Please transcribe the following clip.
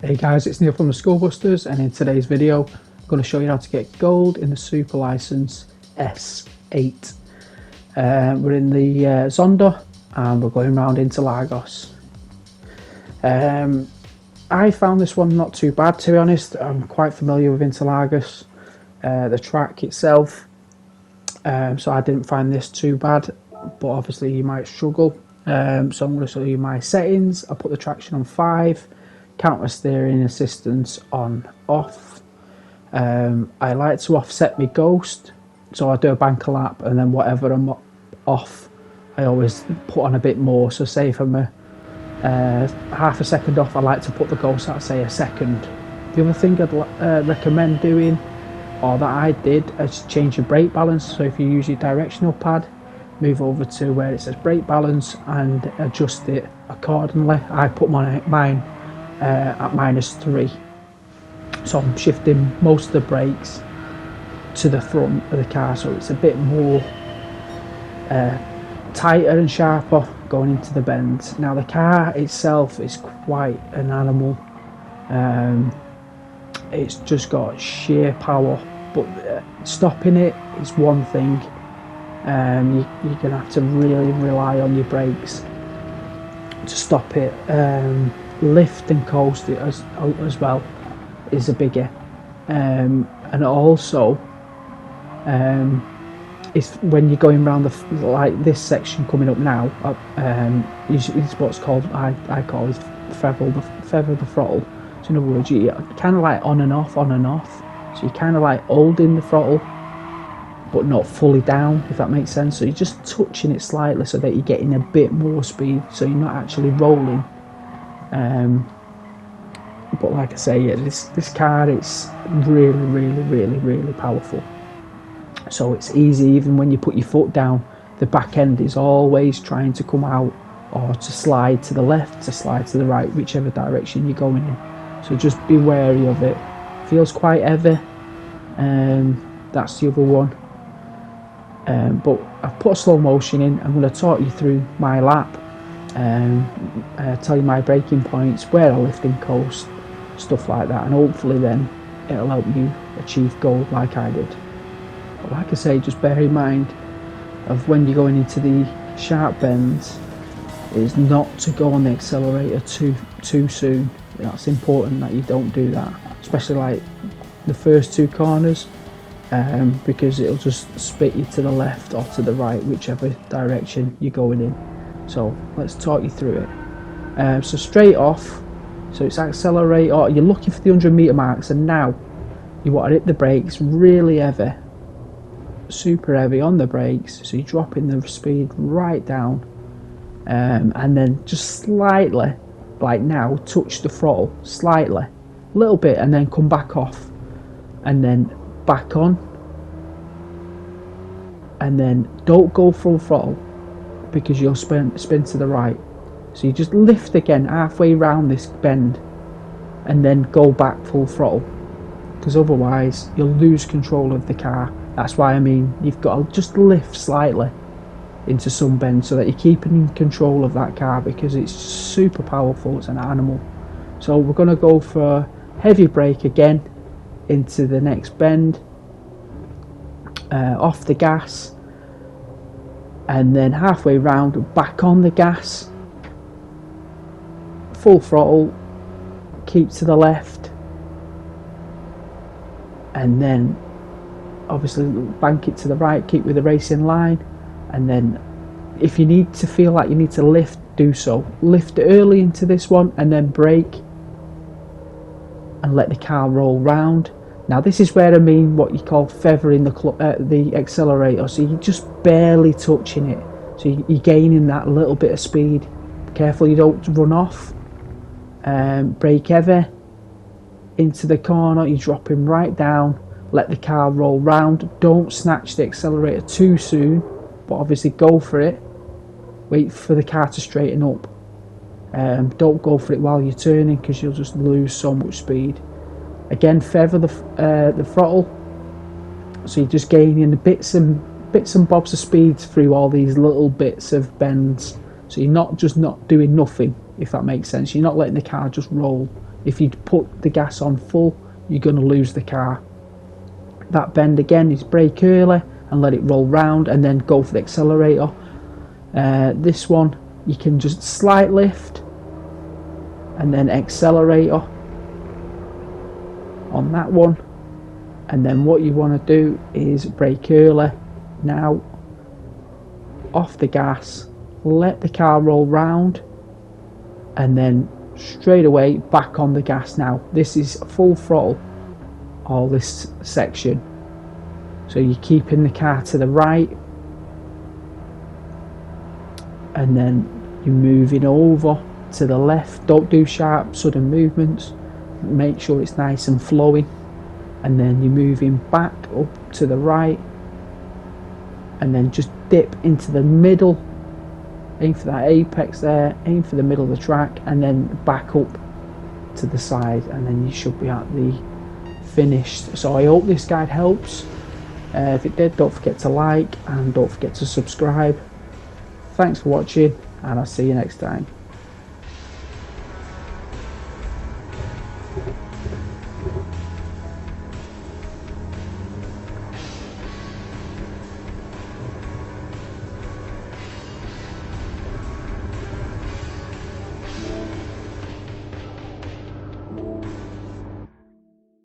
Hey guys, it's Neil from the Schoolbusters, and in today's video I'm going to show you how to get gold in the Super License S-8. We're in the Zonda and we're going around Interlagos. I found this one not too bad, to be honest. I'm quite familiar with Interlagos, the track itself, so I didn't find this too bad, but obviously you might struggle. So I'm going to show you my settings. I put the traction on 5, counter steering assistance on off. I like to offset my ghost, so I do a banker lap, and then whatever I'm off I always put on a bit more. So say if I'm half a second off, I like to put the ghost at say a second. The other thing I'd recommend doing, or that I did, is change your brake balance. So if you use your directional pad, move over to where it says brake balance and adjust it accordingly. I put mine at -3, so I'm shifting most of the brakes to the front of the car, so it's a bit more tighter and sharper going into the bends. Now the car itself is quite an animal. It's just got sheer power, but stopping it is one thing. You're going to have to really rely on your brakes to stop it. Lift and coast as well is a bigger, and also it's when you're going around like this section coming up now. It's what's called, I call it feather the throttle. So in other words, you're kind of like on and off. So you're kind of like holding the throttle, but not fully down, if that makes sense. So you're just touching it slightly so that you're getting a bit more speed, so you're not actually rolling. But like I say, yeah, this car, it's really powerful. So it's easy, even when you put your foot down, the back end is always trying to come out, or to slide to the left, to slide to the right, whichever direction you're going in. So just be wary of it. Feels quite heavy, that's the other one. But I've put a slow motion in. I'm going to talk you through my lap, tell you my braking points, where I lift and coast, stuff like that, and hopefully then it'll help you achieve gold like I did. But like I say, just bear in mind of when you're going into the sharp bends is not to go on the accelerator too soon. That's important that you don't do that, especially like the first 2 corners, because it'll just spit you to the left or to the right, whichever direction you're going in. So let's talk you through it. So straight off, so it's accelerate, or you're looking for the 100-meter marks, and now you want to hit the brakes really heavy, super heavy on the brakes, so you're dropping the speed right down, and then just slightly, like now, touch the throttle slightly, a little bit, and then come back off, and then back on, and then don't go full throttle because you'll spin to the right. So you just lift again halfway around this bend and then go back full throttle, because otherwise you'll lose control of the car. That's why I mean you've got to just lift slightly into some bends so that you're keeping control of that car, because it's super powerful. It's an animal. So we're going to go for heavy brake again into the next bend, off the gas, and then halfway round back on the gas, full throttle, keep to the left, and then obviously bank it to the right, keep with the racing line, and then if you need to feel like you need to lift, do so. Lift early into this one and then brake and let the car roll round. Now this is where I mean what you call feathering the accelerator, so you're just barely touching it, so you're gaining that little bit of speed. Be careful you don't run off. Brake heavy into the corner, you're dropping right down, let the car roll round. Don't snatch the accelerator too soon, but obviously go for it. Wait for the car to straighten up. Don't go for it while you're turning, because you'll just lose so much speed. Again, feather the throttle, so you're just gaining the bits and bobs of speed through all these little bits of bends. So you're not doing nothing. if that makes sense. You're not letting the car just roll. If you put the gas on full, you're going to lose the car. That bend again is brake early and let it roll round, and then go for the accelerator. This one, you can just slight lift and then accelerator on that one. And then what you want to do is brake early now, off the gas, let the car roll round, and then straight away back on the gas. Now this is full throttle, all this section, so you're keeping the car to the right, and then you're moving over to the left. Don't do sharp sudden movements, make sure it's nice and flowing, and then you're moving back up to the right, and then just dip into the middle, aim for that apex there, aim for the middle of the track, and then back up to the side, and then you should be at the finished. So I hope this guide helps. If it did, don't forget to like and don't forget to subscribe. Thanks for watching, and I'll see you next time.